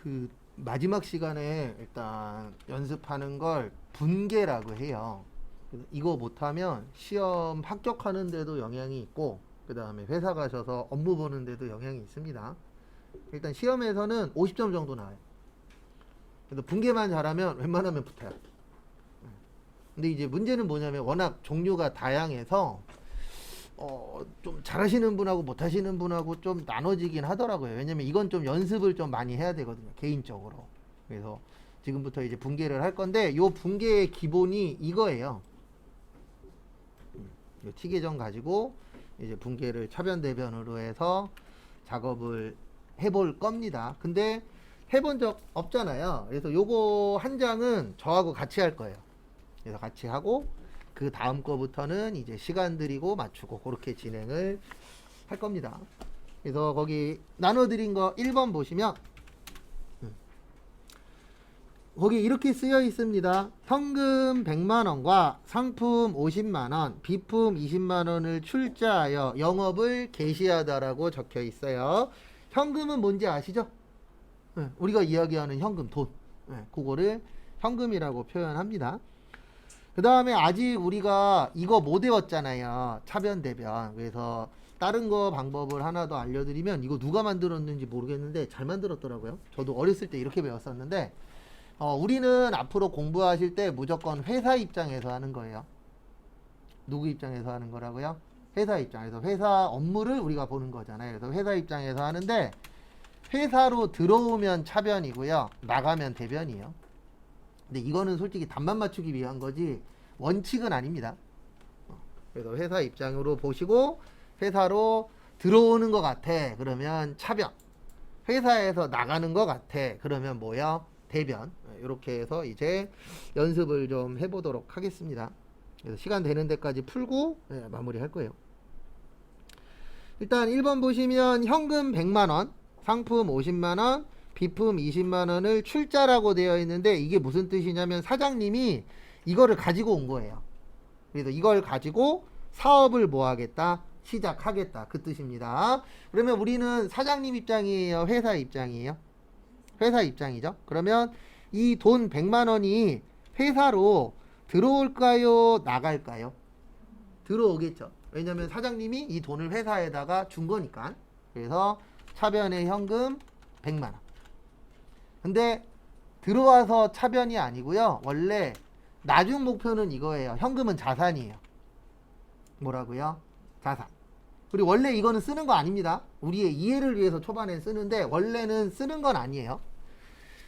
그 마지막 시간에 일단 연습하는 걸 분계라고 해요. 그래서 이거 못하면 시험 합격하는 데도 영향이 있고, 그 다음에 회사 가셔서 업무 보는 데도 영향이 있습니다. 일단 시험에서는 50점 정도 나와요. 그래서 분계만 잘하면 웬만하면 붙어요. 근데 이제 문제는 뭐냐면 워낙 종류가 다양해서 좀 잘하시는 분하고 못하시는 분하고 좀 나눠지긴 하더라고요. 왜냐면 이건 좀 연습을 좀 많이 해야 되거든요, 개인적으로. 그래서 지금부터 이제 분계를 할 건데, 요 분계의 기본이 이거예요. 요 티계정 가지고 이제 분계를 차변대변으로 해서 작업을 해볼 겁니다. 근데 해본 적 없잖아요. 그래서 요거 한 장은 저하고 같이 할 거예요. 그래서 같이 하고, 그 다음 거부터는 이제 시간 들이고 맞추고 그렇게 진행을 할 겁니다. 그래서 거기 나눠드린 거 1번 보시면 거기 이렇게 쓰여 있습니다. 현금 100만원과 상품 50만원, 비품 20만원을 출자하여 영업을 개시하다라고 적혀 있어요. 현금은 뭔지 아시죠? 우리가 이야기하는 현금, 돈. 그거를 현금이라고 표현합니다. 그 다음에 아직 우리가 이거 못 외웠잖아요. 차변, 대변. 그래서 다른 거 방법을 하나 더 알려드리면, 이거 누가 만들었는지 모르겠는데 잘 만들었더라고요. 저도 어렸을 때 이렇게 배웠었는데, 우리는 앞으로 공부하실 때 무조건 회사 입장에서 하는 거예요. 누구 입장에서 하는 거라고요? 회사 입장에서. 회사 업무를 우리가 보는 거잖아요. 그래서 회사 입장에서 하는데, 회사로 들어오면 차변이고요, 나가면 대변이에요. 근데 이거는 솔직히 답만 맞추기 위한 거지 원칙은 아닙니다. 그래서 회사 입장으로 보시고, 회사로 들어오는 것 같아 그러면 차변, 회사에서 나가는 것 같아 그러면 뭐야? 대변. 이렇게 해서 이제 연습을 좀 해보도록 하겠습니다. 그래서 시간 되는 데까지 풀고 마무리 할 거예요. 일단 1번 보시면 현금 100만원, 상품 50만원, 비품 20만원을 출자라고 되어 있는데, 이게 무슨 뜻이냐면 사장님이 이거를 가지고 온 거예요. 그래서 이걸 가지고 사업을 뭐 하겠다? 시작하겠다, 그 뜻입니다. 그러면 우리는 사장님 입장이에요, 회사 입장이에요? 회사 입장이죠. 그러면 이 돈 100만원이 회사로 들어올까요, 나갈까요? 들어오겠죠. 왜냐면 사장님이 이 돈을 회사에다가 준 거니까. 그래서 차변의 현금 100만원. 근데 들어와서 차변이 아니고요, 원래 나중 목표는 이거예요. 현금은 자산이에요. 뭐라고요? 자산. 그리고 원래 이거는 쓰는 거 아닙니다. 우리의 이해를 위해서 초반에 쓰는데 원래는 쓰는 건 아니에요.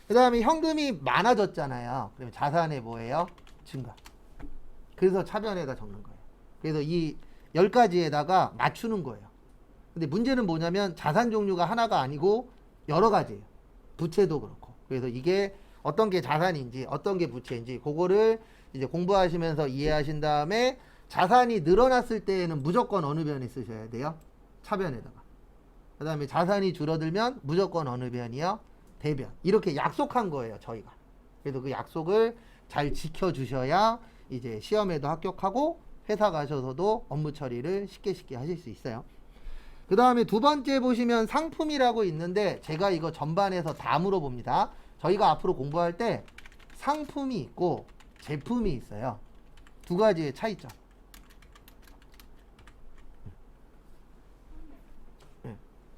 그 다음에 현금이 많아졌잖아요. 그러면 자산의 뭐예요? 증가. 그래서 차변에다 적는 거예요. 그래서 이 10가지에다가 맞추는 거예요. 근데 문제는 뭐냐면 자산 종류가 하나가 아니고 여러 가지예요. 부채도 그렇고. 그래서 이게 어떤 게 자산인지 어떤 게 부채인지 그거를 이제 공부하시면서 이해하신 다음에, 자산이 늘어났을 때에는 무조건 어느 변에 쓰셔야 돼요? 차변에다가. 그 다음에 자산이 줄어들면 무조건 어느 변이요? 대변. 이렇게 약속한 거예요, 저희가. 그래서 그 약속을 잘 지켜주셔야 이제 시험에도 합격하고 회사 가셔서도 업무 처리를 쉽게 하실 수 있어요. 그 다음에 두 번째 보시면 상품이라고 있는데, 제가 이거 전반에서 다 물어봅니다. 저희가 앞으로 공부할 때 상품이 있고 제품이 있어요. 두 가지의 차이점.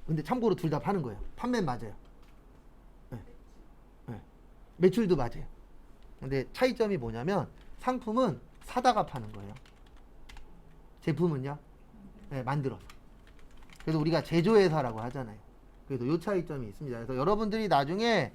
근데 참고로 둘 다 파는 거예요. 판매 맞아요. 매출도 맞아요. 근데 차이점이 뭐냐면, 상품은 사다가 파는 거예요. 제품은요? 만들어서. 그래서 우리가 제조회사라고 하잖아요. 그래서 이 차이점이 있습니다. 그래서 여러분들이 나중에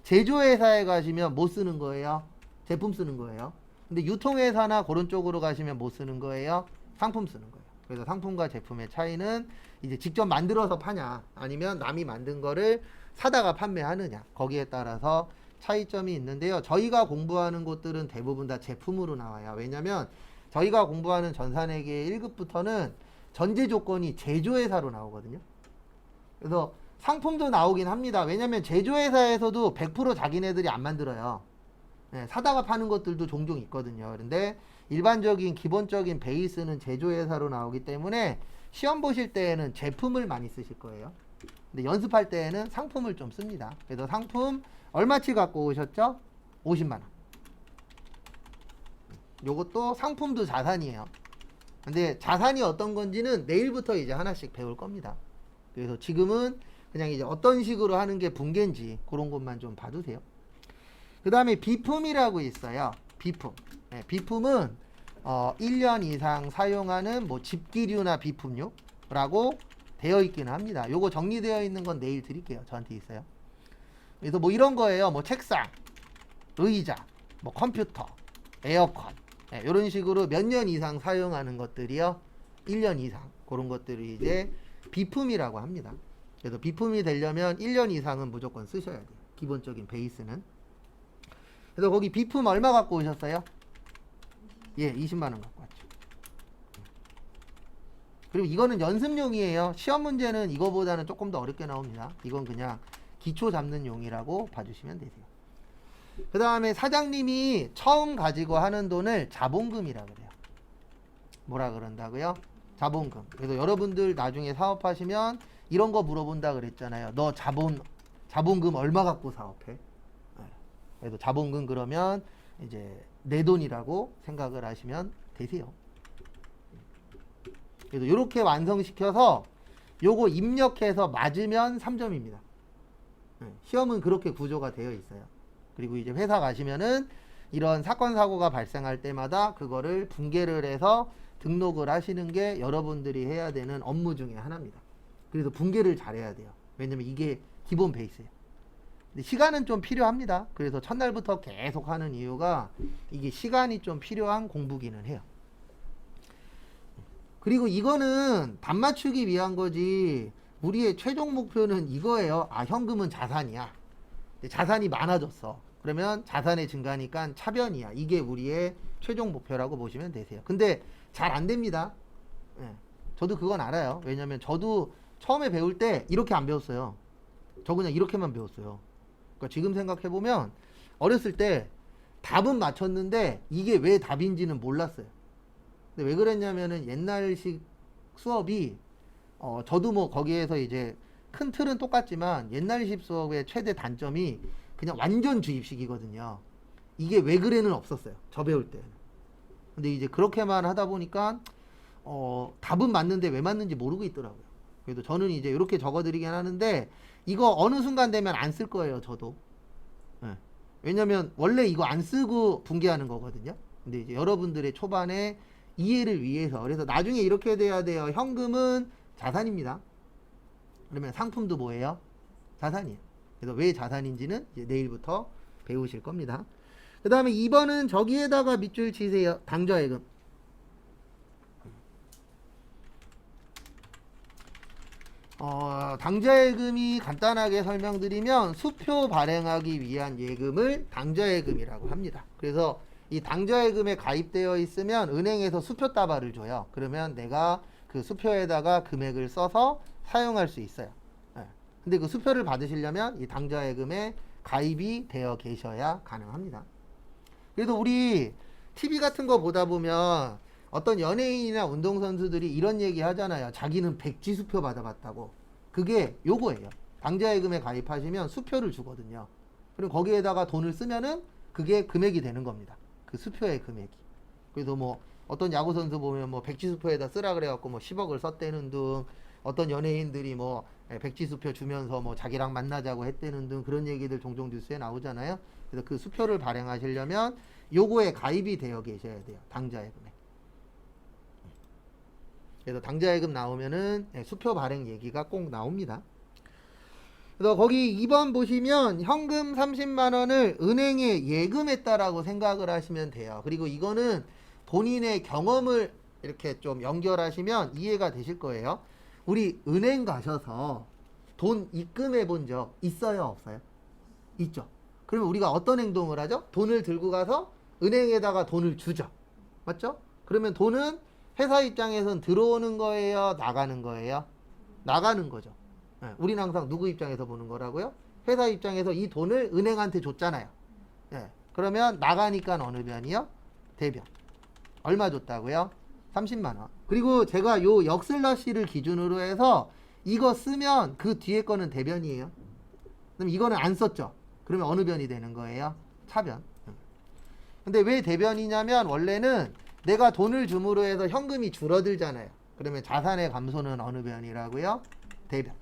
제조회사에 가시면 뭐 쓰는 거예요? 제품 쓰는 거예요. 근데 유통회사나 그런 쪽으로 가시면 뭐 쓰는 거예요? 상품 쓰는 거예요. 그래서 상품과 제품의 차이는 이제 직접 만들어서 파냐, 아니면 남이 만든 거를 사다가 판매하느냐, 거기에 따라서 차이점이 있는데요. 저희가 공부하는 곳들은 대부분 다 제품으로 나와요. 왜냐면 저희가 공부하는 전산회계 1급부터는 전제 조건이 제조회사로 나오거든요. 그래서 상품도 나오긴 합니다. 왜냐면 제조회사에서도 100% 자기네들이 안 만들어요. 사다가 파는 것들도 종종 있거든요. 그런데 일반적인 기본적인 베이스는 제조회사로 나오기 때문에 시험 보실 때에는 제품을 많이 쓰실 거예요. 근데 연습할 때에는 상품을 좀 씁니다. 그래서 상품 얼마치 갖고 오셨죠? 50만 원. 요것도 상품도 자산이에요. 근데 자산이 어떤 건지는 내일부터 이제 하나씩 배울 겁니다. 그래서 지금은 그냥 이제 어떤 식으로 하는 게 분계인지 그런 것만 좀 봐두세요. 그 다음에 비품이라고 있어요. 비품. 네, 비품은 1년 이상 사용하는 뭐 집기류나 비품류라고 되어 있기는 합니다. 요거 정리되어 있는 건 내일 드릴게요. 저한테 있어요. 그래서 뭐 이런 거예요. 뭐 책상, 의자, 뭐 컴퓨터, 에어컨. 네, 이런 식으로 몇 년 이상 사용하는 것들이요. 1년 이상. 그런 것들이 이제 비품이라고 합니다. 그래서 비품이 되려면 1년 이상은 무조건 쓰셔야 돼요. 기본적인 베이스는. 그래서 거기 비품 얼마 갖고 오셨어요? 예, 20만 원 갖고 왔죠. 그리고 이거는 연습용이에요. 시험 문제는 이거보다는 조금 더 어렵게 나옵니다. 이건 그냥 기초 잡는 용이라고 봐주시면 되세요. 그 다음에 사장님이 처음 가지고 하는 돈을 자본금이라 그래요. 뭐라 그런다고요? 자본금. 그래서 여러분들 나중에 사업하시면 이런 거 물어본다 그랬잖아요. 너 자본금 얼마 갖고 사업해? 그래서 자본금 그러면 이제 내 돈이라고 생각을 하시면 되세요. 그래서 이렇게 완성시켜서 요거 입력해서 맞으면 3점입니다. 시험은 그렇게 구조가 되어 있어요. 그리고 이제 회사 가시면은 이런 사건 사고가 발생할 때마다 그거를 분계를 해서 등록을 하시는 게 여러분들이 해야 되는 업무 중에 하나입니다. 그래서 분계를 잘해야 돼요. 왜냐면 이게 기본 베이스예요. 근데 시간은 좀 필요합니다. 그래서 첫날부터 계속 하는 이유가 이게 시간이 좀 필요한 공부기는 해요. 그리고 이거는 답 맞추기 위한 거지 우리의 최종 목표는 이거예요. 아, 현금은 자산이야. 자산이 많아졌어. 그러면 자산의 증가니까 차변이야. 이게 우리의 최종 목표라고 보시면 되세요. 근데 잘 안 됩니다. 예. 저도 그건 알아요. 왜냐면 저도 처음에 배울 때 이렇게 안 배웠어요. 저 그냥 이렇게만 배웠어요. 그러니까 지금 생각해보면 어렸을 때 답은 맞췄는데 이게 왜 답인지는 몰랐어요. 근데 왜 그랬냐면은 옛날식 수업이 저도 뭐 거기에서 이제 큰 틀은 똑같지만 옛날식 수업의 최대 단점이 그냥 완전 주입식이거든요. 이게 왜 그래는 없었어요. 저 배울 때는. 근데 이제 그렇게만 하다 보니까 답은 맞는데 왜 맞는지 모르고 있더라고요. 그래도 저는 이제 이렇게 적어드리긴 하는데 이거 어느 순간 되면 안 쓸 거예요. 저도. 네. 왜냐면 원래 이거 안 쓰고 분계하는 거거든요. 근데 이제 여러분들의 초반에 이해를 위해서 그래서 나중에 이렇게 돼야 돼요. 현금은 자산입니다. 그러면 상품도 뭐예요? 자산이에요. 그래서 왜 자산인지는 이제 내일부터 배우실 겁니다. 그 다음에 2번은 저기에다가 밑줄 치세요. 당좌예금. 당좌예금이 간단하게 설명드리면 수표 발행하기 위한 예금을 당좌예금이라고 합니다. 그래서 이 당좌예금에 가입되어 있으면 은행에서 수표 따발을 줘요. 그러면 내가 그 수표에다가 금액을 써서 사용할 수 있어요. 근데 그 수표를 받으시려면 이 당좌예금에 가입이 되어 계셔야 가능합니다. 그래서 우리 TV 같은 거 보다 보면 어떤 연예인이나 운동선수들이 이런 얘기 하잖아요. 자기는 백지 수표 받아봤다고. 그게 요거예요. 당좌예금에 가입하시면 수표를 주거든요. 그럼 거기에다가 돈을 쓰면은 그게 금액이 되는 겁니다. 그 수표의 금액이. 그래서 뭐 어떤 야구선수 보면 뭐 백지 수표에다 쓰라 그래갖고 뭐 10억을 썼대는 등 어떤 연예인들이 뭐 백지 수표 주면서 뭐 자기랑 만나자고 했대는 등 그런 얘기들 종종 뉴스에 나오잖아요. 그래서 그 수표를 발행하시려면 요거에 가입이 되어 계셔야 돼요. 당좌예금에. 그래서 당좌예금 나오면은 수표 발행 얘기가 꼭 나옵니다. 그래서 거기 2번 보시면 현금 30만 원을 은행에 예금했다라고 생각을 하시면 돼요. 그리고 이거는 본인의 경험을 이렇게 좀 연결하시면 이해가 되실 거예요. 우리 은행 가셔서 돈 입금해 본 적 있어요? 없어요? 있죠. 그러면 우리가 어떤 행동을 하죠? 돈을 들고 가서 은행에다가 돈을 주죠. 맞죠? 그러면 돈은 회사 입장에서는 들어오는 거예요? 나가는 거예요? 나가는 거죠. 네, 우리는 항상 누구 입장에서 보는 거라고요? 회사 입장에서 이 돈을 은행한테 줬잖아요. 네, 그러면 나가니까 어느 변이요? 대변. 얼마 줬다고요? 30만 원. 그리고 제가 요 역슬러시를 기준으로 해서 이거 쓰면 그 뒤에 거는 대변이에요. 그럼 이거는 안 썼죠. 그러면 어느 변이 되는 거예요? 차변. 근데 왜 대변이냐면 원래는 내가 돈을 줌으로 해서 현금이 줄어들잖아요. 그러면 자산의 감소는 어느 변이라고요? 대변.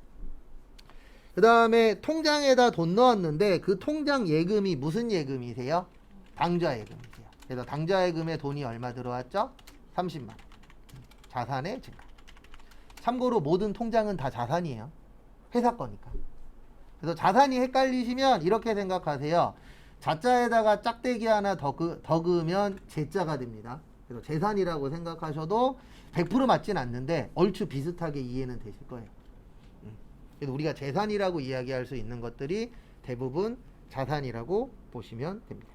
그 다음에 통장에다 돈 넣었는데 그 통장 예금이 무슨 예금이세요? 당좌 예금이세요. 그래서 당좌 예금에 돈이 얼마 들어왔죠? 30만 원. 자산의 증가. 참고로 모든 통장은 다 자산이에요. 회사 거니까. 그래서 자산이 헷갈리시면 이렇게 생각하세요. 자자에다가 짝대기 하나 더 그으면 재자가 됩니다. 그래서 재산이라고 생각하셔도 100% 맞진 않는데 얼추 비슷하게 이해는 되실 거예요. 그래서 우리가 재산이라고 이야기할 수 있는 것들이 대부분 자산이라고 보시면 됩니다.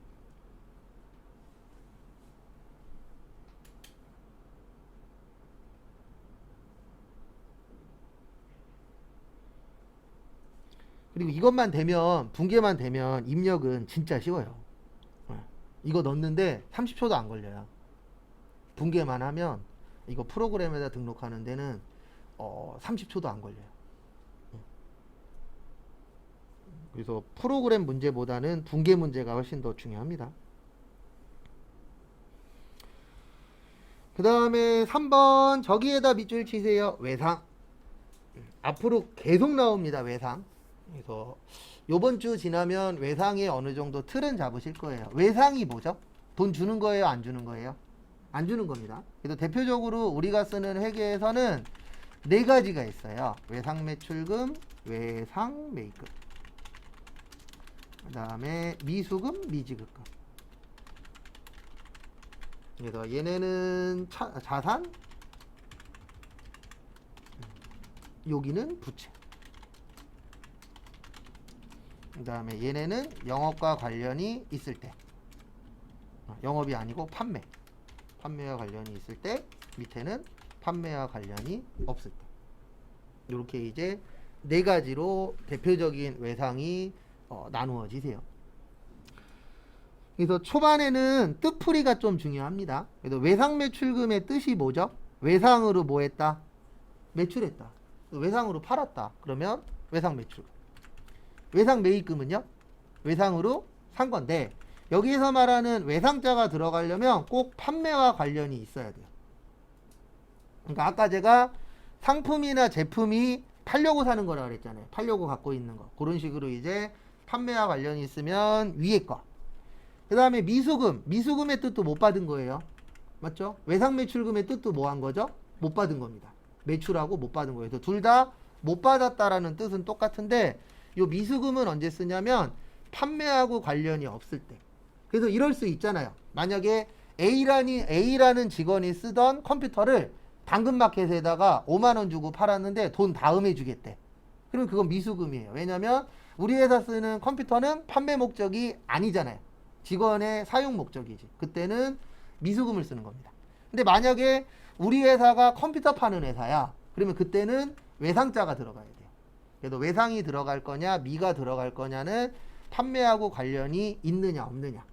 그리고 이것만 되면 붕괴만 되면 입력은 진짜 쉬워요. 이거 넣는데 30초도 안 걸려요. 붕괴만 하면 이거 프로그램에다 등록하는 데는 30초도 안 걸려요. 그래서 프로그램 문제보다는 붕괴 문제가 훨씬 더 중요합니다. 그 다음에 3번 저기에다 밑줄 치세요. 외상. 앞으로 계속 나옵니다. 외상. 그래서 요번 주 지나면 외상에 어느 정도 틀은 잡으실 거예요. 외상이 뭐죠? 돈 주는 거예요? 안 주는 거예요? 안 주는 겁니다. 그래서 대표적으로 우리가 쓰는 회계에서는 네 가지가 있어요. 외상 매출금, 외상 매입금, 그 다음에 미수금, 미지급금. 그래서 얘네는 자산, 여기는 부채. 그 다음에 얘네는 영업과 관련이 있을 때, 영업이 아니고 판매와 관련이 있을 때, 밑에는 판매와 관련이 없을 때. 이렇게 이제 네 가지로 대표적인 외상이 나누어지세요. 그래서 초반에는 뜻풀이가 좀 중요합니다. 그래서 외상 매출금의 뜻이 뭐죠? 외상으로 뭐 했다? 매출했다. 외상으로 팔았다. 그러면 외상 매출금. 외상 매입금은요? 외상으로 산 건데 여기에서 말하는 외상자가 들어가려면 꼭 판매와 관련이 있어야 돼요. 그러니까 아까 제가 상품이나 제품이 팔려고 사는 거라 그랬잖아요. 팔려고 갖고 있는 거. 그런 식으로 이제 판매와 관련이 있으면 위에 거. 그 다음에 미수금. 미수금의 뜻도 못 받은 거예요. 맞죠? 외상 매출금의 뜻도 뭐 한 거죠? 못 받은 겁니다. 매출하고 못 받은 거예요. 그래서 둘 다 못 받았다라는 뜻은 똑같은데 요 미수금은 언제 쓰냐면 판매하고 관련이 없을 때. 그래서 이럴 수 있잖아요. 만약에 A라는 직원이 쓰던 컴퓨터를 당근마켓에다가 5만 원 주고 팔았는데 돈 다음에 주겠대. 그럼 그건 미수금이에요. 왜냐면 우리 회사 쓰는 컴퓨터는 판매 목적이 아니잖아요. 직원의 사용 목적이지. 그때는 미수금을 쓰는 겁니다. 근데 만약에 우리 회사가 컴퓨터 파는 회사야. 그러면 그때는 외상자가 들어가야 돼요. 그래도 외상이 들어갈 거냐 미가 들어갈 거냐는 판매하고 관련이 있느냐 없느냐.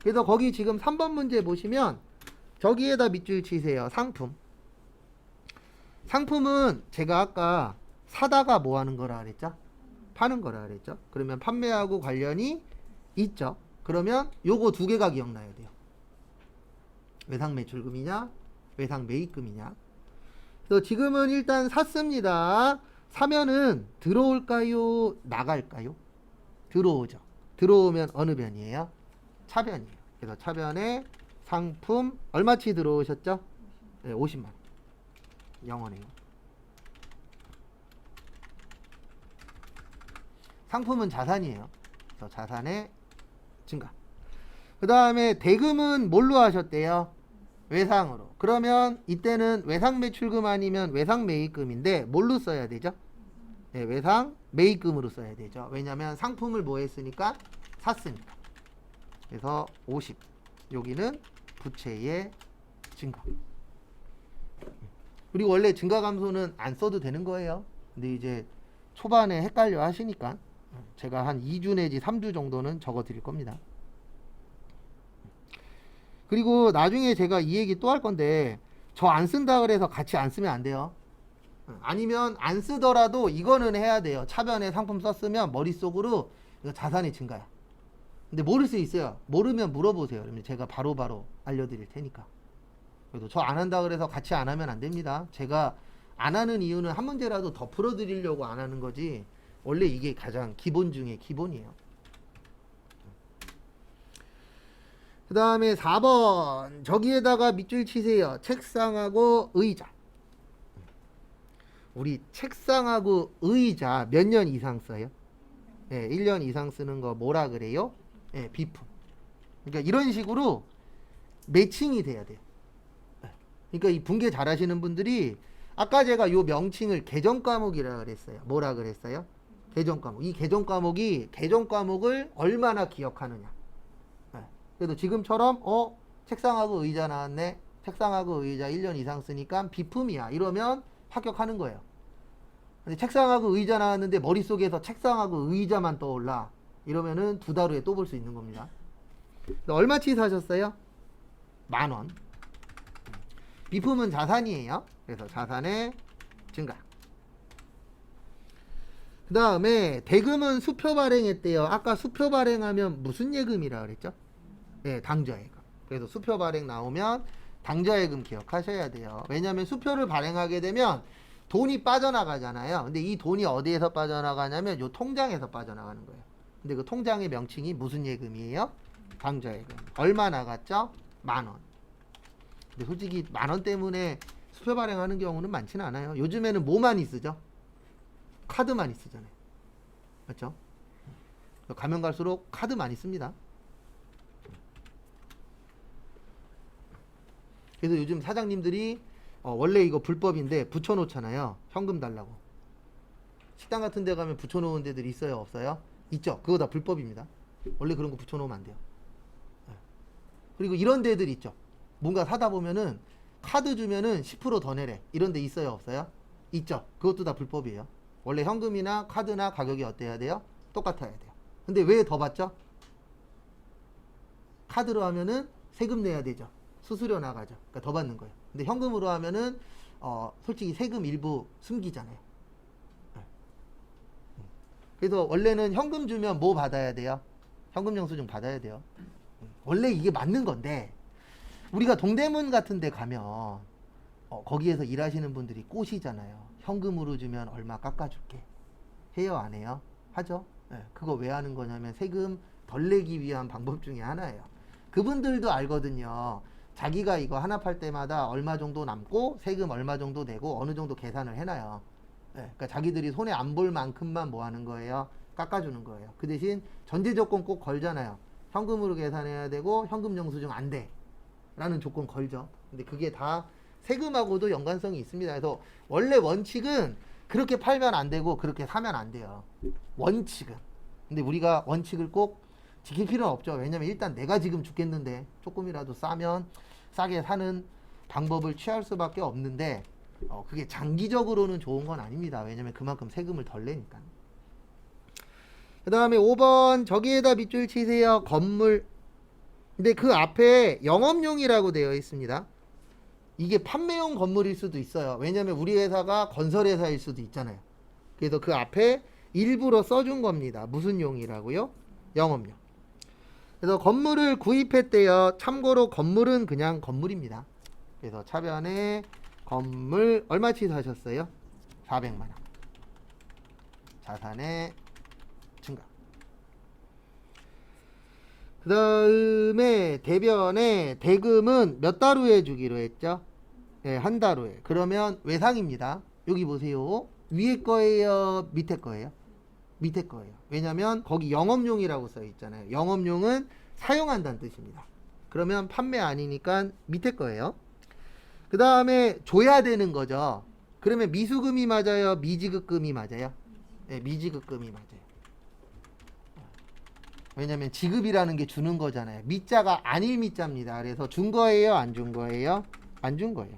그래서 거기 지금 3번 문제 보시면 저기에다 밑줄 치세요. 상품. 상품은 제가 아까 사다가 뭐 하는 거라 그랬죠? 파는 거라 그랬죠? 그러면 판매하고 관련이 있죠. 그러면 요거 두 개가 기억나야 돼요. 외상 매출금이냐 외상 매입금이냐. 그래서 지금은 일단 샀습니다. 사면은 들어올까요? 나갈까요? 들어오죠. 들어오면 어느 변이에요? 차변이에요. 그래서 차변에 상품 얼마치 들어오셨죠? 네, 50만 원. 영원해요. 상품은 자산이에요. 그래서 자산의 증가. 그 다음에 대금은 뭘로 하셨대요? 외상으로. 그러면 이때는 외상 매출금 아니면 외상 매입금인데 뭘로 써야 되죠? 네, 외상 매입금으로 써야 되죠. 왜냐하면 상품을 뭐 했으니까? 샀으니까. 그래서 50. 여기는 부채의 증가. 그리고 원래 증가 감소는 안 써도 되는 거예요. 근데 이제 초반에 헷갈려 하시니까 제가 한 2주 내지 3주 정도는 적어 드릴 겁니다. 그리고 나중에 제가 이 얘기 또 할 건데 저 안 쓴다 그래서 같이 안 쓰면 안 돼요. 아니면 안 쓰더라도 이거는 해야 돼요. 차변에 상품 썼으면 머릿속으로 이거 자산이 증가야. 근데 모를 수 있어요. 모르면 물어보세요. 그러면 제가 바로바로 알려드릴 테니까. 그래도 저 안 한다 그래서 같이 안 하면 안 됩니다. 제가 안 하는 이유는 한 문제라도 더 풀어드리려고 안 하는 거지, 원래 이게 가장 기본 중에 기본이에요. 그 다음에 4번 저기에다가 밑줄 치세요. 책상하고 의자. 우리 책상하고 의자 몇 년 이상 써요? 네, 1년 이상 쓰는 거 뭐라 그래요? 네, 비품. 그러니까 이런 식으로 매칭이 돼야 돼요. 그러니까 이 분계 잘 하시는 분들이, 아까 제가 요 명칭을 개정 과목이라 그랬어요. 뭐라 그랬어요? 개정 과목. 이 개정 과목이 개정 과목을 얼마나 기억하느냐. 그래도 지금처럼 책상하고 의자 나왔네. 책상하고 의자 1년 이상 쓰니까 비품이야. 이러면 합격하는 거예요. 근데 책상하고 의자 나왔는데 머릿속에서 책상하고 의자만 떠올라. 이러면은 2달 후에 또 볼 수 있는 겁니다. 얼마치 사셨어요? 10,000원. 비품은 자산이에요. 그래서 자산의 증가. 그 다음에 대금은 수표 발행했대요. 아까 수표 발행하면 무슨 예금이라 그랬죠? 네, 당좌예금. 그래서 수표 발행 나오면 당좌예금 기억하셔야 돼요. 왜냐하면 수표를 발행하게 되면 돈이 빠져나가잖아요. 근데 이 돈이 어디에서 빠져나가냐면 요 통장에서 빠져나가는 거예요. 근데 그 통장의 명칭이 무슨 예금이에요? 당좌예금. 얼마 나갔죠? 10,000원. 근데 솔직히 10,000원 때문에 수표 발행하는 경우는 많지는 않아요. 요즘에는 뭐 많이 쓰죠? 카드 많이 쓰잖아요. 맞죠? 가면 갈수록 카드 많이 씁니다. 그래서 요즘 사장님들이 원래 이거 불법인데 붙여놓잖아요. 현금 달라고. 식당 같은 데 가면 붙여놓은 데들이 있어요? 없어요? 있죠? 그거 다 불법입니다. 원래 그런 거 붙여놓으면 안 돼요. 그리고 이런 데들 있죠? 뭔가 사다 보면은 카드 주면은 10% 더 내래. 이런 데 있어요? 없어요? 있죠? 그것도 다 불법이에요. 원래 현금이나 카드나 가격이 어때야 돼요? 똑같아야 돼요. 근데 왜 더 받죠? 카드로 하면은 세금 내야 되죠. 수수료 나가죠. 그러니까 더 받는 거예요. 근데 현금으로 하면은 솔직히 세금 일부 숨기잖아요. 그래서 원래는 현금 주면 뭐 받아야 돼요? 현금 영수증 받아야 돼요. 원래 이게 맞는 건데, 우리가 동대문 같은 데 가면 거기에서 일하시는 분들이 꼬시잖아요. 현금으로 주면 얼마 깎아줄게. 해요, 안 해요? 하죠. 그거 왜 하는 거냐면 세금 덜 내기 위한 방법 중에 하나예요. 그분들도 알거든요. 자기가 이거 하나 팔 때마다 얼마 정도 남고 세금 얼마 정도 내고 어느 정도 계산을 해놔요. 그러니까 자기들이 손에 안 볼 만큼만 뭐 하는 거예요? 깎아주는 거예요. 그 대신 전제 조건 꼭 걸잖아요. 현금으로 계산해야 되고 현금 영수증 안 돼. 라는 조건 걸죠. 근데 그게 다 세금하고도 연관성이 있습니다. 그래서 원래 원칙은 그렇게 팔면 안 되고 그렇게 사면 안 돼요. 원칙은. 근데 우리가 원칙을 꼭 지킬 필요는 없죠. 왜냐면 일단 내가 지금 죽겠는데 조금이라도 싸게 사는 방법을 취할 수밖에 없는데 그게 장기적으로는 좋은 건 아닙니다. 왜냐면 그만큼 세금을 덜 내니까. 그 다음에 5번 저기에다 밑줄 치세요. 건물. 근데 그 앞에 영업용이라고 되어 있습니다. 이게 판매용 건물일 수도 있어요. 왜냐면 우리 회사가 건설회사일 수도 있잖아요. 그래서 그 앞에 일부러 써준 겁니다. 무슨 용이라고요? 영업용. 그래서 건물을 구입했대요. 참고로 건물은 그냥 건물입니다. 그래서 차변에 건물 얼마치 사셨어요? 400만 원. 자산의 증가. 그 다음에 대변에 대금은 몇 달 후에 주기로 했죠? 네, 한 달 후에. 그러면 외상입니다. 여기 보세요. 위에 거예요? 밑에 거예요? 밑에 거예요. 왜냐면 거기 영업용이라고 써 있잖아요. 영업용은 사용한다는 뜻입니다. 그러면 판매 아니니까 밑에 거예요. 그 다음에 줘야 되는 거죠. 그러면 미수금이 맞아요? 미지급금이 맞아요? 네, 미지급금이 맞아요. 왜냐면 지급이라는 게 주는 거잖아요. 미자가 아닐 미자입니다. 그래서 준 거예요? 안 준 거예요? 안 준 거예요.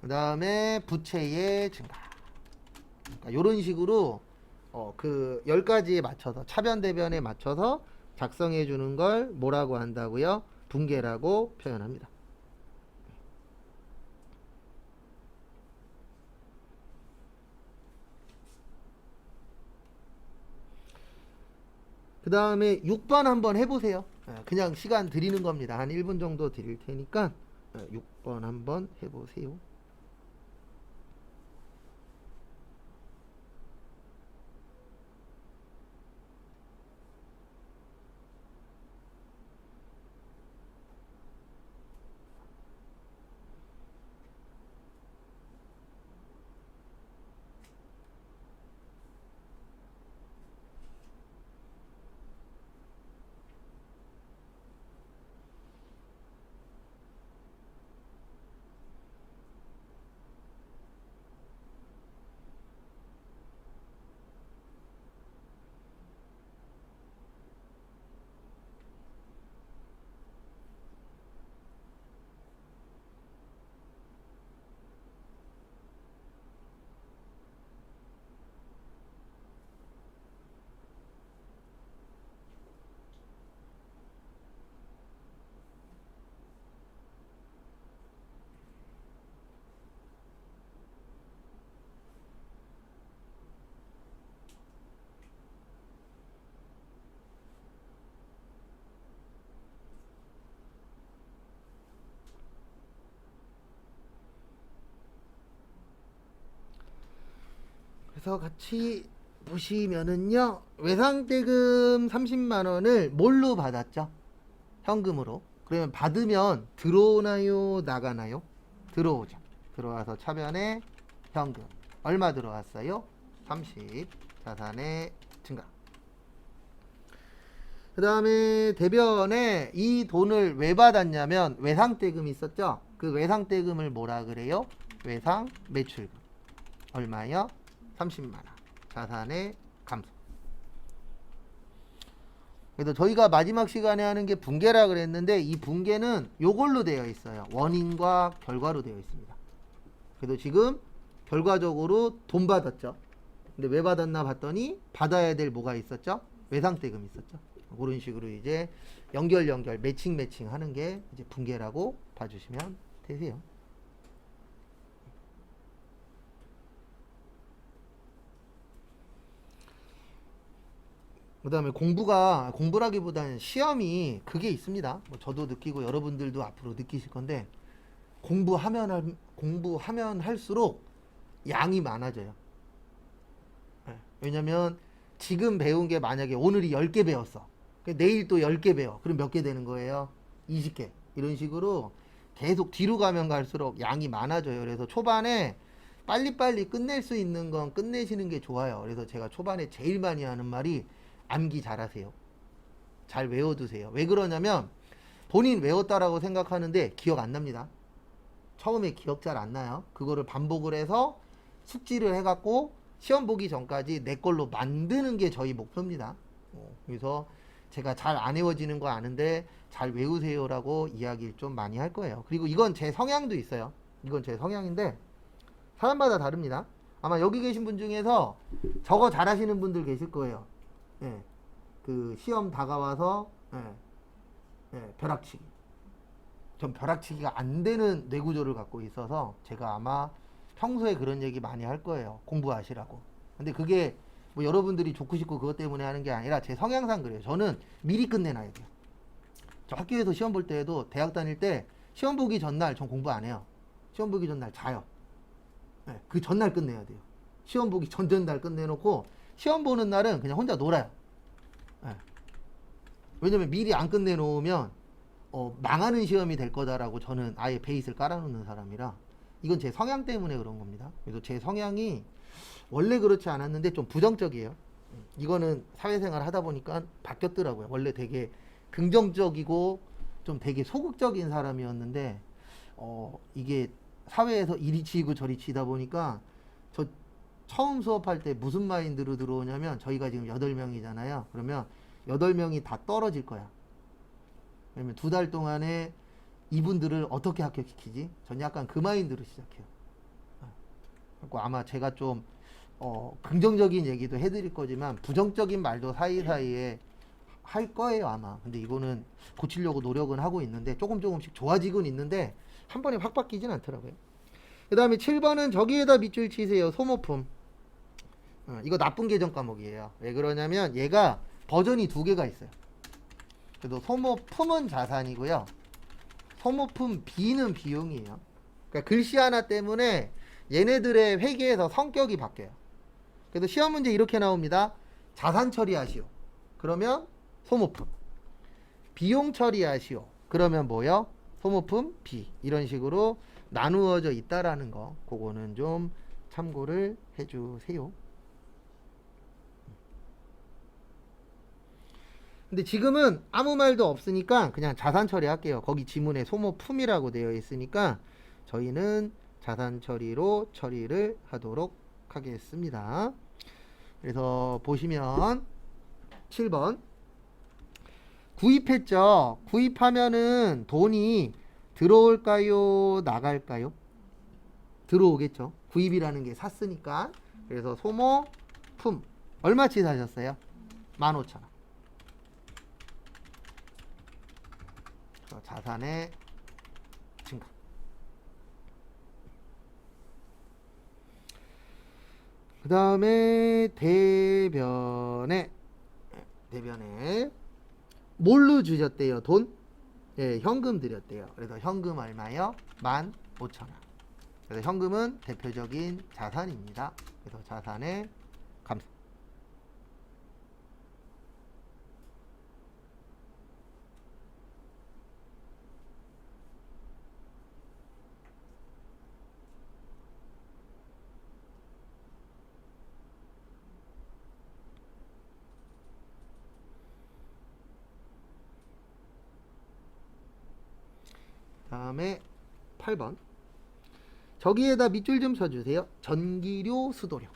그 다음에 부채의 증가. 그러니까 이런 식으로 그 10가지에 맞춰서 차변 대변에 맞춰서 작성해 주는 걸 뭐라고 한다고요? 분계라고 표현합니다. 그 다음에 6번 한번 해보세요. 그냥 시간 드리는 겁니다. 한 1분 정도 드릴 테니까 6번 한번 해보세요. 그래서 같이 보시면은요, 외상대금 30만 원을 뭘로 받았죠? 현금으로. 그러면 받으면 들어오나요, 나가나요? 들어오죠. 들어와서 차변에 현금 얼마 들어왔어요? 30. 자산의 증가. 그 다음에 대변에 이 돈을 왜 받았냐면 외상대금이 있었죠. 그 외상대금을 뭐라 그래요? 외상 매출금. 얼마요? 30만 원. 자산의 감소. 그래서 저희가 마지막 시간에 하는 게 분계라 그랬는데 이 분계는 요걸로 되어 있어요. 원인과 결과로 되어 있습니다. 그래서 지금 결과적으로 돈 받았죠. 근데 왜 받았나 봤더니 받아야 될 뭐가 있었죠? 외상대금이 있었죠. 그런 식으로 이제 연결 매칭 하는 게 이제 분계라고 봐주시면 되세요. 그 다음에 공부라기보다는 시험이 그게 있습니다. 뭐 저도 느끼고 여러분들도 앞으로 느끼실 건데 공부하면 할수록 양이 많아져요. 왜냐면 지금 배운 게 만약에 오늘이 10개 배웠어. 내일 또 10개 배워. 그럼 몇 개 되는 거예요? 20개. 이런 식으로 계속 뒤로 가면 갈수록 양이 많아져요. 그래서 초반에 빨리빨리 끝낼 수 있는 건 끝내시는 게 좋아요. 그래서 제가 초반에 제일 많이 하는 말이 암기 잘하세요. 잘 외워두세요. 왜 그러냐면 본인 외웠다라고 생각하는데 기억 안 납니다. 처음에 기억 잘 안 나요. 그거를 반복을 해서 숙지를 해갖고 시험 보기 전까지 내 걸로 만드는 게 저희 목표입니다. 그래서 제가 잘 안 외워지는 거 아는데 잘 외우세요라고 이야기를 좀 많이 할 거예요. 그리고 이건 제 성향도 있어요. 이건 제 성향인데 사람마다 다릅니다. 아마 여기 계신 분 중에서 저거 잘하시는 분들 계실 거예요. 예, 그 시험 다가와서 벼락치기. 전 벼락치기가 안 되는 뇌구조를 갖고 있어서 제가 아마 평소에 그런 얘기 많이 할 거예요. 공부하시라고. 근데 그게 뭐 여러분들이 좋고 싶고 그것 때문에 하는 게 아니라 제 성향상 그래요. 저는 미리 끝내놔야 돼요. 저 학교에서 시험 볼 때에도 대학 다닐 때 시험 보기 전날 전 공부 안 해요. 시험 보기 전날 자요. 그 전날 끝내야 돼요. 시험 보기 전날 끝내놓고 시험 보는 날은 그냥 혼자 놀아요. 왜냐면 미리 안 끝내놓으면 망하는 시험이 될 거다라고 저는 아예 베이스를 깔아놓는 사람이라 이건 제 성향 때문에 그런 겁니다. 그래서 제 성향이 원래 그렇지 않았는데 좀 부정적이에요. 이거는 사회생활 하다 보니까 바뀌었더라고요. 원래 되게 긍정적이고 좀 되게 소극적인 사람이었는데 이게 사회에서 이리 치이고 저리 치다 보니까 저 처음 수업할 때 무슨 마인드로 들어오냐면 저희가 지금 8명이잖아요. 그러면 8명이 다 떨어질 거야. 왜냐면 2달 동안에 이분들을 어떻게 합격시키지? 전 약간 그 마인드로 시작해요. 그리고 아마 제가 좀 긍정적인 얘기도 해드릴 거지만 부정적인 말도 사이사이에 할 거예요 아마. 근데 이거는 고치려고 노력은 하고 있는데 조금씩 좋아지곤 있는데 한 번에 확 바뀌진 않더라고요. 그 다음에 7번은 저기에다 밑줄 치세요. 소모품. 이거 나쁜 계정 과목이에요. 왜 그러냐면 얘가 버전이 두 개가 있어요. 그래도 소모품은 자산이고요. 소모품 B는 비용이에요. 그러니까 글씨 하나 때문에 얘네들의 회계에서 성격이 바뀌어요. 그래서 시험 문제 이렇게 나옵니다. 자산 처리하시오. 그러면 소모품. 비용 처리하시오. 그러면 뭐요? 소모품 B. 이런 식으로 나누어져 있다라는 거. 그거는 좀 참고를 해주세요. 근데 지금은 아무 말도 없으니까 그냥 자산 처리할게요. 거기 지문에 소모품이라고 되어 있으니까 저희는 자산 처리로 처리를 하도록 하겠습니다. 그래서 보시면 7번 구입했죠. 구입하면은 돈이 들어올까요? 나갈까요? 들어오겠죠. 구입이라는 게 샀으니까. 그래서 소모품 얼마치 사셨어요? 15,000원. 자산의 증가. 그 다음에 대변에 뭘로 주셨대요? 돈? 예, 현금 드렸대요. 그래서 현금 얼마요? 15,000원. 그래서 현금은 대표적인 자산입니다. 그래서 자산의 감소. 다음에 8번. 저기에다 밑줄 좀 쳐주세요. 전기료, 수도료.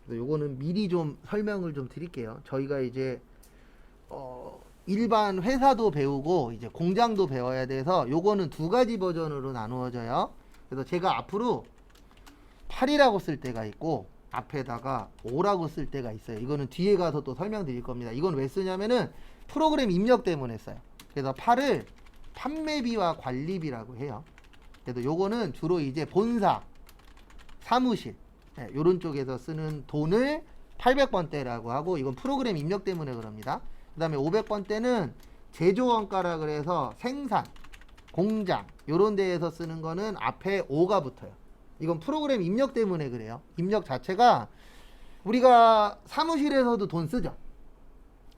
요거는 미리 좀 설명을 좀 드릴게요. 저희가 이제 일반 회사도 배우고 이제 공장도 배워야 돼서 요거는 두 가지 버전으로 나누어져요. 그래서 제가 앞으로 8이라고 쓸 때가 있고 앞에다가 5라고 쓸 때가 있어요. 이거는 뒤에 가서 또 설명드릴 겁니다. 이건 왜 쓰냐면은 프로그램 입력 때문에 써요. 그래서 8을 판매비와 관리비라고 해요. 그래서 요거는 주로 이제 본사, 사무실 요런 쪽에서 쓰는 돈을 800번대라고 하고 이건 프로그램 입력 때문에 그럽니다. 그 다음에 500번대는 제조원가라 그래서 생산, 공장 요런 데에서 쓰는 거는 앞에 5가 붙어요. 이건 프로그램 입력 때문에 그래요. 입력 자체가 우리가 사무실에서도 돈 쓰죠.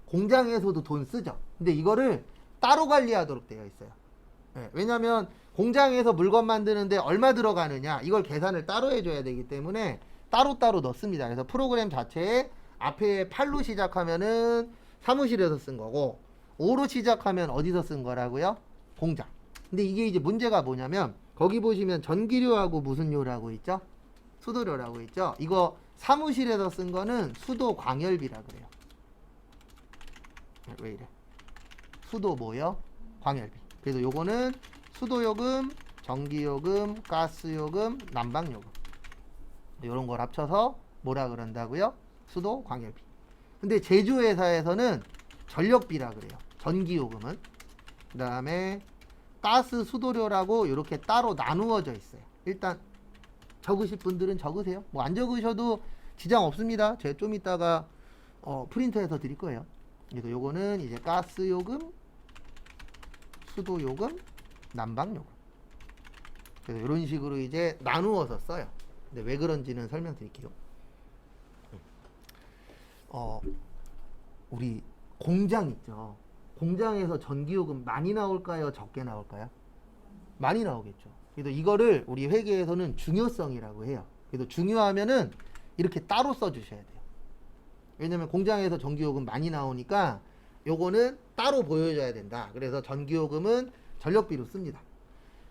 공장에서도 돈 쓰죠. 근데 이거를 따로 관리하도록 되어 있어요. 네, 왜냐하면 공장에서 물건 만드는데 얼마 들어가느냐 이걸 계산을 따로 해줘야 되기 때문에 따로따로 넣습니다. 그래서 프로그램 자체에 앞에 8로 시작하면은 사무실에서 쓴 거고 5로 시작하면 어디서 쓴 거라고요? 공장. 근데 이게 이제 문제가 뭐냐면 거기 보시면 전기료하고 무슨 료라고 있죠? 수도료라고 있죠? 이거 사무실에서 쓴 거는 수도 광열비라 그래요. 왜 이래? 수도 뭐요? 광열비. 그래서 요거는 수도요금, 전기요금, 가스요금, 난방요금 요런 걸 합쳐서 뭐라 그런다고요? 수도 광열비. 근데 제조회사에서는 전력비라 그래요. 전기요금은. 그 다음에 가스 수도료라고 이렇게 따로 나누어져 있어요. 일단 적으실 분들은 적으세요. 뭐 안 적으셔도 지장 없습니다. 제가 좀 이따가 프린트해서 드릴 거예요. 그래서 요거는 이제 가스요금, 수도요금, 난방요금. 그래서 이런 식으로 이제 나누어서 써요. 근데 왜 그런지는 설명드릴게요. 우리 공장 있죠. 공장에서 전기요금 많이 나올까요? 적게 나올까요? 많이 나오겠죠. 그래서 이거를 우리 회계에서는 중요성이라고 해요. 그래서 중요하면은 이렇게 따로 써주셔야 돼요. 왜냐면 공장에서 전기요금 많이 나오니까 요거는 따로 보여줘야 된다. 그래서 전기요금은 전력비로 씁니다.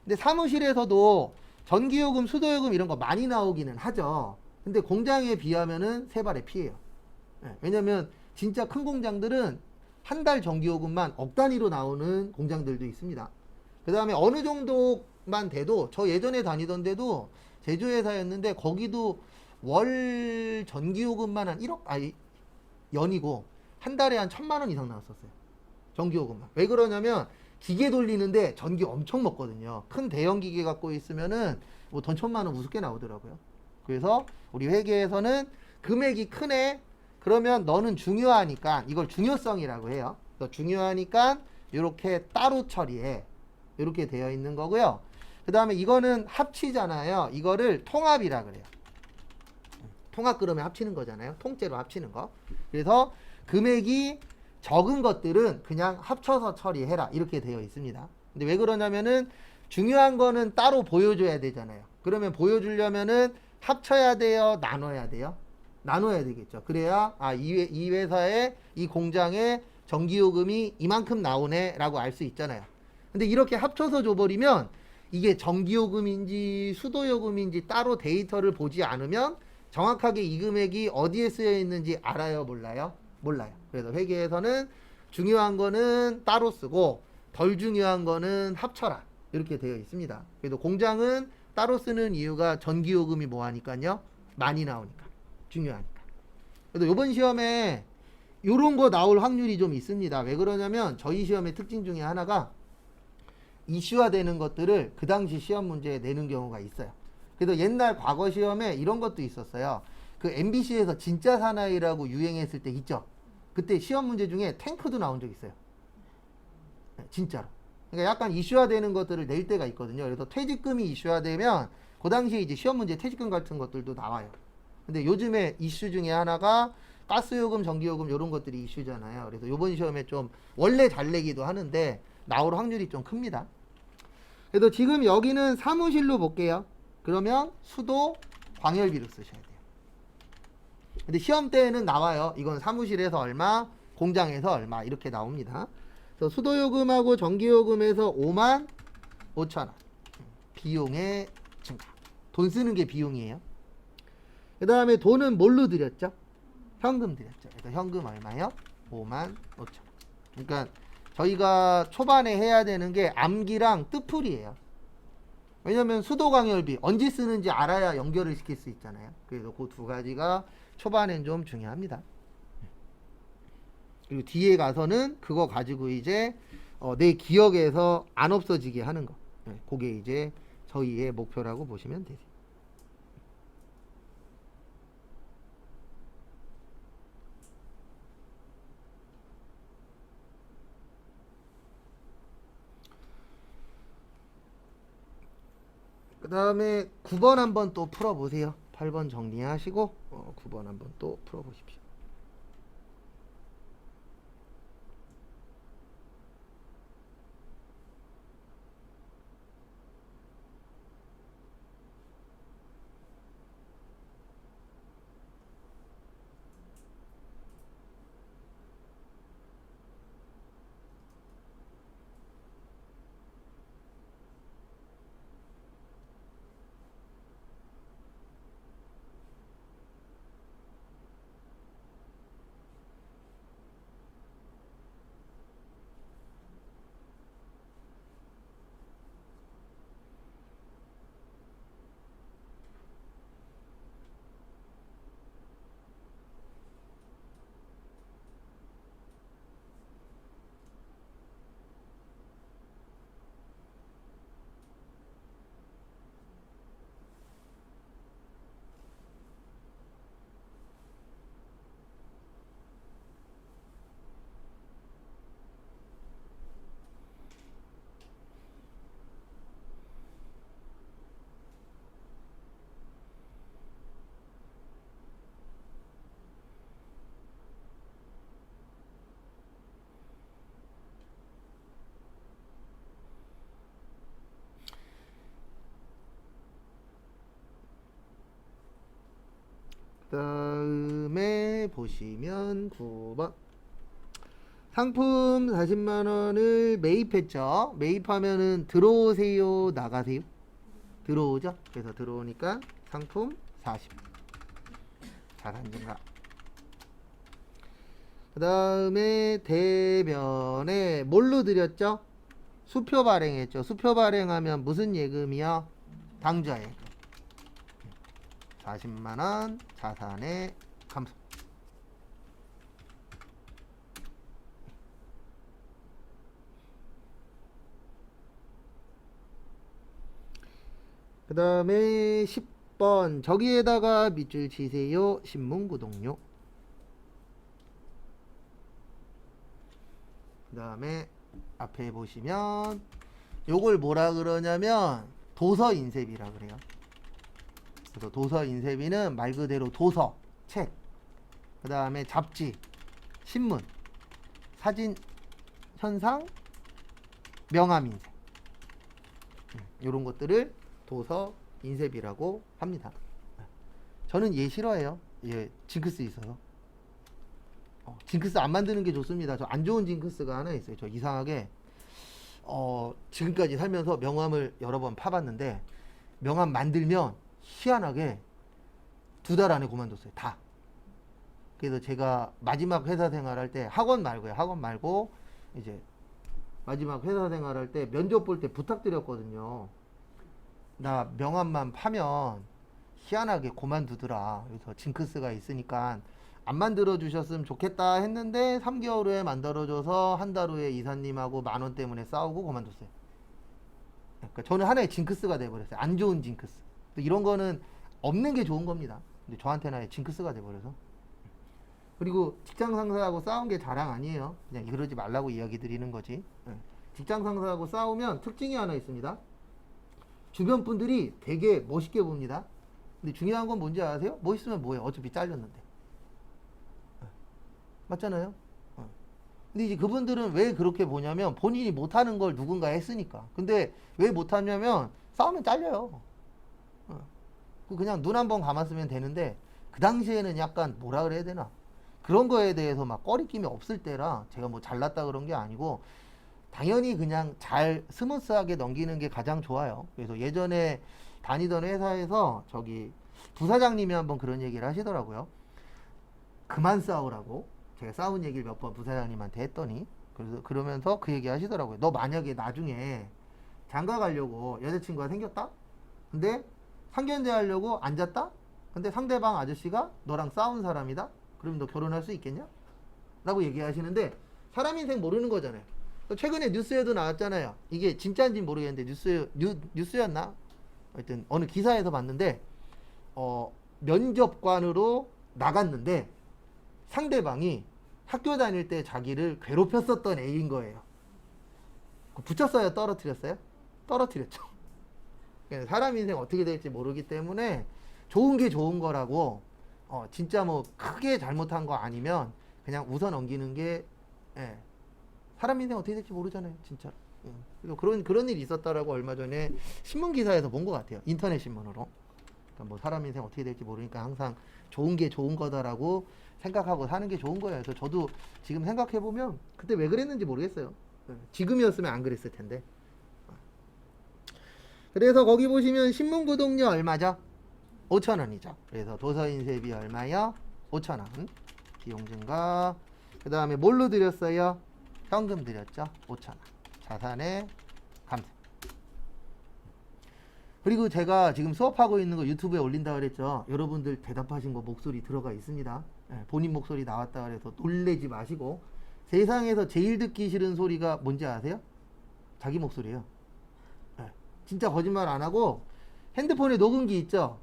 근데 사무실에서도 전기요금, 수도요금 이런 거 많이 나오기는 하죠. 근데 공장에 비하면은 세 발의 피해요. 왜냐면 진짜 큰 공장들은 한 달 전기요금만 억 단위로 나오는 공장들도 있습니다. 그 다음에 어느 정도만 돼도 저 예전에 다니던 데도 제조회사였는데 거기도 월 전기요금만 한 1억 연이고 한 달에 한 1,000만 원 이상 나왔었어요. 전기요금만. 왜 그러냐면 기계 돌리는데 전기 엄청 먹거든요. 큰 대형 기계 갖고 있으면은 뭐 돈 1,000만 원 우습게 나오더라고요. 그래서 우리 회계에서는 금액이 크네. 그러면 너는 중요하니까 이걸 중요성이라고 해요. 너 중요하니까 이렇게 따로 처리해. 이렇게 되어 있는 거고요. 그 다음에 이거는 합치잖아요. 이거를 통합이라 그래요. 통합 그러면 합치는 거잖아요. 통째로 합치는 거. 그래서 금액이 적은 것들은 그냥 합쳐서 처리해라. 이렇게 되어 있습니다. 근데 왜 그러냐면은 중요한 거는 따로 보여줘야 되잖아요. 그러면 보여주려면은 합쳐야 돼요? 나눠야 돼요? 나눠야 되겠죠. 그래야 이 회사에 이 공장에 전기요금이 이만큼 나오네 라고 알 수 있잖아요. 근데 이렇게 합쳐서 줘버리면 이게 전기요금인지 수도요금인지 따로 데이터를 보지 않으면 정확하게 이 금액이 어디에 쓰여 있는지 알아요? 몰라요? 몰라요. 그래서 회계에서는 중요한 거는 따로 쓰고 덜 중요한 거는 합쳐라. 이렇게 되어 있습니다. 그래도 공장은 따로 쓰는 이유가 전기요금이 뭐하니까요? 많이 나오니까. 중요하니까. 그래도 이번 시험에 요런 거 나올 확률이 좀 있습니다. 왜 그러냐면 저희 시험의 특징 중에 하나가 이슈화 되는 것들을 그 당시 시험 문제에 내는 경우가 있어요. 그래도 옛날 과거 시험에 이런 것도 있었어요. 그 MBC에서 진짜 사나이라고 유행했을 때 있죠. 그때 시험 문제 중에 탱크도 나온 적 있어요. 진짜로. 그러니까 약간 이슈화 되는 것들을 낼 때가 있거든요. 그래서 퇴직금이 이슈화 되면 그 당시에 이제 시험 문제 퇴직금 같은 것들도 나와요. 근데 요즘에 이슈 중에 하나가 가스요금, 전기요금 이런 것들이 이슈잖아요. 그래서 요번 시험에 좀 원래 잘 내기도 하는데 나올 확률이 좀 큽니다. 그래도 지금 여기는 사무실로 볼게요. 그러면 수도 광열비로 쓰셔야 돼요. 근데 시험 때에는 나와요. 이건 사무실에서 얼마, 공장에서 얼마 이렇게 나옵니다. 그래서 수도요금하고 전기요금에서 5만 5천 원. 비용의 증가. 돈 쓰는 게 비용이에요. 그 다음에 돈은 뭘로 드렸죠? 현금 드렸죠. 그래서 현금 얼마요? 5만 5천 원. 그러니까 저희가 초반에 해야 되는 게 암기랑 뜻풀이에요. 왜냐면 수도광열비 언제 쓰는지 알아야 연결을 시킬 수 있잖아요. 그래서 그 두 가지가 초반엔 좀 중요합니다. 그리고 뒤에 가서는 그거 가지고 이제 내 기억에서 안 없어지게 하는 거. 그게 이제 저희의 목표라고 보시면 되세요. 그 다음에 9번 한번 또 풀어보세요. 8번 정리하시고 9번 한번 또 풀어보십시오. 그 다음에 보시면 9번 상품 40만원을 매입했죠. 매입하면은 들어오세요, 나가세요? 들어오죠. 그래서 들어오니까 상품 40 자산 증가. 그 다음에 대변에 뭘로 드렸죠? 수표 발행했죠. 수표 발행하면 무슨 예금이요? 당좌예금. 40만원 자산의 감소. 그 다음에 6번 저기에다가 밑줄 치세요. 신문 구독료. 그 다음에 앞에 보시면 요걸 뭐라 그러냐면 도서 인쇄비라 그래요. 그래서 도서 인쇄비는 말 그대로 도서, 책, 그 다음에 잡지, 신문, 사진, 현상, 명함 인쇄, 이런 것들을 도서 인쇄비라고 합니다. 저는 얘 싫어해요. 얘 징크스 있어서. 징크스 안 만드는 게 좋습니다. 저 안 좋은 징크스가 하나 있어요. 저 이상하게 지금까지 살면서 명함을 여러 번 파봤는데 명함 만들면 희한하게 2달 안에 그만뒀어요. 다. 그래서 제가 마지막 회사 생활할 때 학원 말고 이제 마지막 회사 생활할 때 면접 볼 때 부탁드렸거든요. 나 명함만 파면 희한하게 그만두더라. 그래서 징크스가 있으니까 안 만들어 주셨으면 좋겠다 했는데 3개월 후에 만들어줘서 한 달 후에 이사님하고 10,000원 때문에 싸우고 그만뒀어요. 그러니까 저는 하나의 징크스가 돼버렸어요. 안 좋은 징크스. 이런 거는 없는 게 좋은 겁니다. 근데 저한테는 아예 징크스가 돼버려서. 그리고 직장 상사하고 싸운 게 자랑 아니에요. 그냥 이러지 말라고 이야기 드리는 거지. 직장 상사하고 싸우면 특징이 하나 있습니다. 주변 분들이 되게 멋있게 봅니다. 근데 중요한 건 뭔지 아세요? 멋있으면 뭐예요? 어차피 잘렸는데. 맞잖아요? 근데 이제 그분들은 왜 그렇게 보냐면 본인이 못하는 걸 누군가 했으니까. 근데 왜 못하냐면 싸우면 잘려요. 그냥 눈 한 번 감았으면 되는데 그 당시에는 약간 뭐라 그래야 되나? 그런 거에 대해서 막 꺼리낌이 없을 때라 제가 뭐 잘났다 그런 게 아니고 당연히 그냥 잘 스무스하게 넘기는 게 가장 좋아요. 그래서 예전에 다니던 회사에서 저기 부사장님이 한번 그런 얘기를 하시더라고요. 그만 싸우라고. 제가 싸운 얘기를 몇 번 부사장님한테 했더니 그래서 그러면서 그 얘기 하시더라고요. 너 만약에 나중에 장가 가려고 여자친구가 생겼다? 근데 상견례 하려고 앉았다? 근데 상대방 아저씨가 너랑 싸운 사람이다? 그러면 너 결혼할 수 있겠냐? 라고 얘기하시는데 사람 인생 모르는 거잖아요. 최근에 뉴스에도 나왔잖아요. 이게 진짜인지 모르겠는데 뉴스였나? 하여튼 어느 기사에서 봤는데 면접관으로 나갔는데 상대방이 학교 다닐 때 자기를 괴롭혔었던 애인 거예요. 붙였어요? 떨어뜨렸어요? 떨어뜨렸죠. 사람 인생 어떻게 될지 모르기 때문에 좋은 게 좋은 거라고 진짜 뭐 크게 잘못한 거 아니면 그냥 웃어 넘기는 게 사람 인생 어떻게 될지 모르잖아요. 진짜. 그런 일이 있었다라고 얼마 전에 신문 기사에서 본 것 같아요. 인터넷 신문으로. 그러니까 뭐 사람 인생 어떻게 될지 모르니까 항상 좋은 게 좋은 거다라고 생각하고 사는 게 좋은 거예요. 그래서 저도 지금 생각해 보면 그때 왜 그랬는지 모르겠어요. 지금이었으면 안 그랬을 텐데. 그래서 거기 보시면 신문 구독료 얼마죠? 5,000원이죠. 그래서 도서인쇄비 얼마요? 5,000원. 비용 증가. 그 다음에 뭘로 드렸어요? 현금 드렸죠? 5,000원. 자산의 감세. 그리고 제가 지금 수업하고 있는 거 유튜브에 올린다 그랬죠. 여러분들 대답하신 거 목소리 들어가 있습니다. 본인 목소리 나왔다 그래서 놀래지 마시고. 세상에서 제일 듣기 싫은 소리가 뭔지 아세요? 자기 목소리예요. 진짜 거짓말 안 하고 핸드폰에 녹음기 있죠?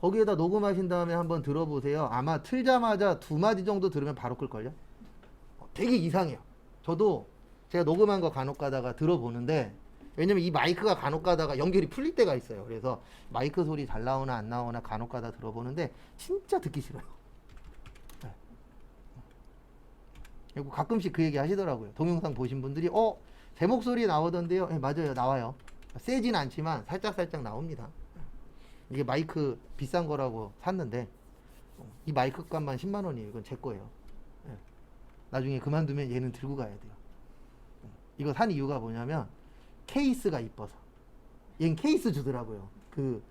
거기에다 녹음하신 다음에 한번 들어보세요. 아마 틀자마자 2마디 정도 들으면 바로 끌걸요? 되게 이상해요. 저도 제가 녹음한 거 간혹 가다가 들어보는데 왜냐면 이 마이크가 간혹 가다가 연결이 풀릴 때가 있어요. 그래서 마이크 소리 잘 나오나 안 나오나 간혹 가다 들어보는데 진짜 듣기 싫어요. 그리고 가끔씩 그 얘기 하시더라고요. 동영상 보신 분들이 제 목소리 나오던데요. 맞아요. 나와요. 세진 않지만 살짝 나옵니다. 이게 마이크 비싼 거라고 샀는데 이 마이크 값만 10만 원이에요. 이건 제 거예요. 나중에 그만두면 얘는 들고 가야 돼요. 이거 산 이유가 뭐냐면 케이스가 이뻐서. 얘는 케이스 주더라고요. 그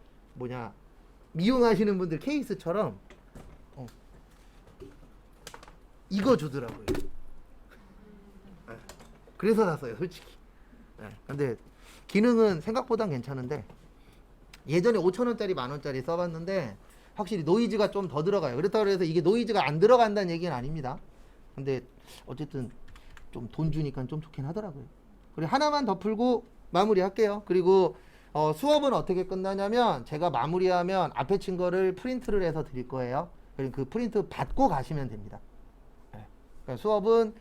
미용하시는 분들 케이스처럼 이거 주더라고요. 그래서 샀어요, 솔직히. 근데 기능은 생각보단 괜찮은데 예전에 5,000원짜리 10,000원짜리 써봤는데 확실히 노이즈가 좀 더 들어가요. 그렇다고 해서 이게 노이즈가 안 들어간다는 얘기는 아닙니다. 근데 어쨌든 좀 돈 주니까 좀 좋긴 하더라고요. 그리고 하나만 더 풀고 마무리 할게요. 그리고 수업은 어떻게 끝나냐면 제가 마무리하면 앞에 친 거를 프린트를 해서 드릴 거예요. 그리고 그 프린트 받고 가시면 됩니다. 네. 그러니까 수업은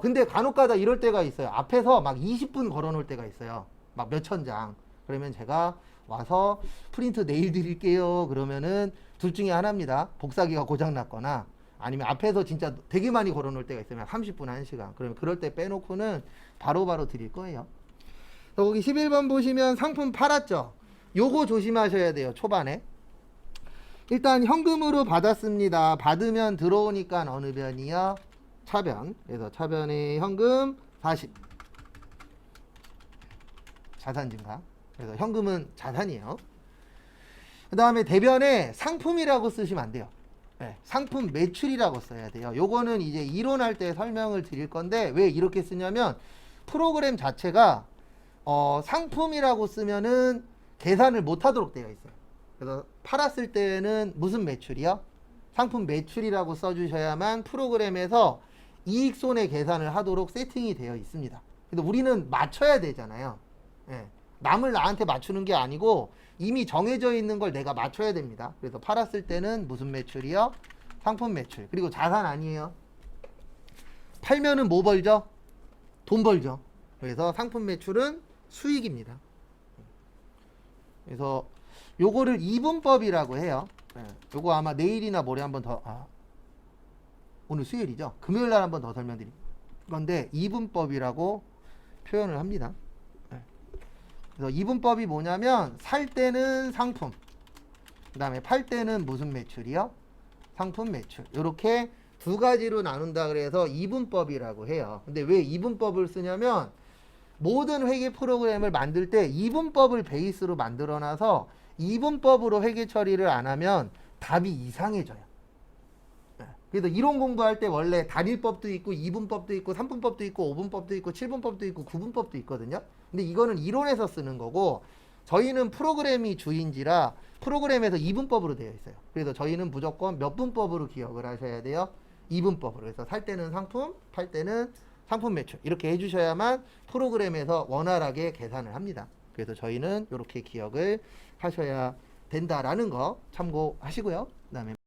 근데 간혹가다 이럴 때가 있어요. 앞에서 막 20분 걸어 놓을 때가 있어요. 막 몇천 장. 그러면 제가 와서 프린트 내일 드릴게요. 그러면은 둘 중에 하나입니다. 복사기가 고장 났거나 아니면 앞에서 진짜 되게 많이 걸어 놓을 때가 있으면 30분, 1시간. 그러면 그럴 때 빼놓고는 바로바로 드릴 거예요. 거기 11번 보시면 상품 팔았죠? 요거 조심하셔야 돼요. 초반에. 일단 현금으로 받았습니다. 받으면 들어오니까 어느 변이요? 차변. 그래서 차변의 현금 40. 자산 증가. 그래서 현금은 자산이에요. 그 다음에 대변에 상품이라고 쓰시면 안 돼요. 네, 상품 매출이라고 써야 돼요. 요거는 이제 이론할 때 설명을 드릴 건데 왜 이렇게 쓰냐면 프로그램 자체가 상품이라고 쓰면은 계산을 못 하도록 되어 있어요. 그래서 팔았을 때는 무슨 매출이요? 상품 매출이라고 써주셔야만 프로그램에서 이익 손해 계산을 하도록 세팅이 되어 있습니다. 근데 우리는 맞춰야 되잖아요. 예. 남을 나한테 맞추는 게 아니고 이미 정해져 있는 걸 내가 맞춰야 됩니다. 그래서 팔았을 때는 무슨 매출이요? 상품 매출. 그리고 자산 아니에요. 팔면은 뭐 벌죠? 돈 벌죠. 그래서 상품 매출은 수익입니다. 그래서 요거를 이분법이라고 해요. 요거 아마 내일이나 모레 한번 더 오늘 수요일이죠. 금요일 날 한번 더 설명드릴 건데 이분법이라고 표현을 합니다. 그래서 이분법이 뭐냐면 살 때는 상품, 그 다음에 팔 때는 무슨 매출이요? 상품 매출. 이렇게 두 가지로 나눈다 그래서 이분법이라고 해요. 근데 왜 이분법을 쓰냐면 모든 회계 프로그램을 만들 때 이분법을 베이스로 만들어놔서 이분법으로 회계 처리를 안 하면 답이 이상해져요. 그래서 이론 공부할 때 원래 단일법도 있고 2분법도 있고 3분법도 있고 5분법도 있고 7분법도 있고 9분법도 있거든요. 근데 이거는 이론에서 쓰는 거고 저희는 프로그램이 주인지라 프로그램에서 2분법으로 되어 있어요. 그래서 저희는 무조건 몇 분법으로 기억을 하셔야 돼요? 2분법으로. 그래서 살 때는 상품, 팔 때는 상품 매출 이렇게 해주셔야만 프로그램에서 원활하게 계산을 합니다. 그래서 저희는 이렇게 기억을 하셔야 된다라는 거 참고하시고요. 그다음에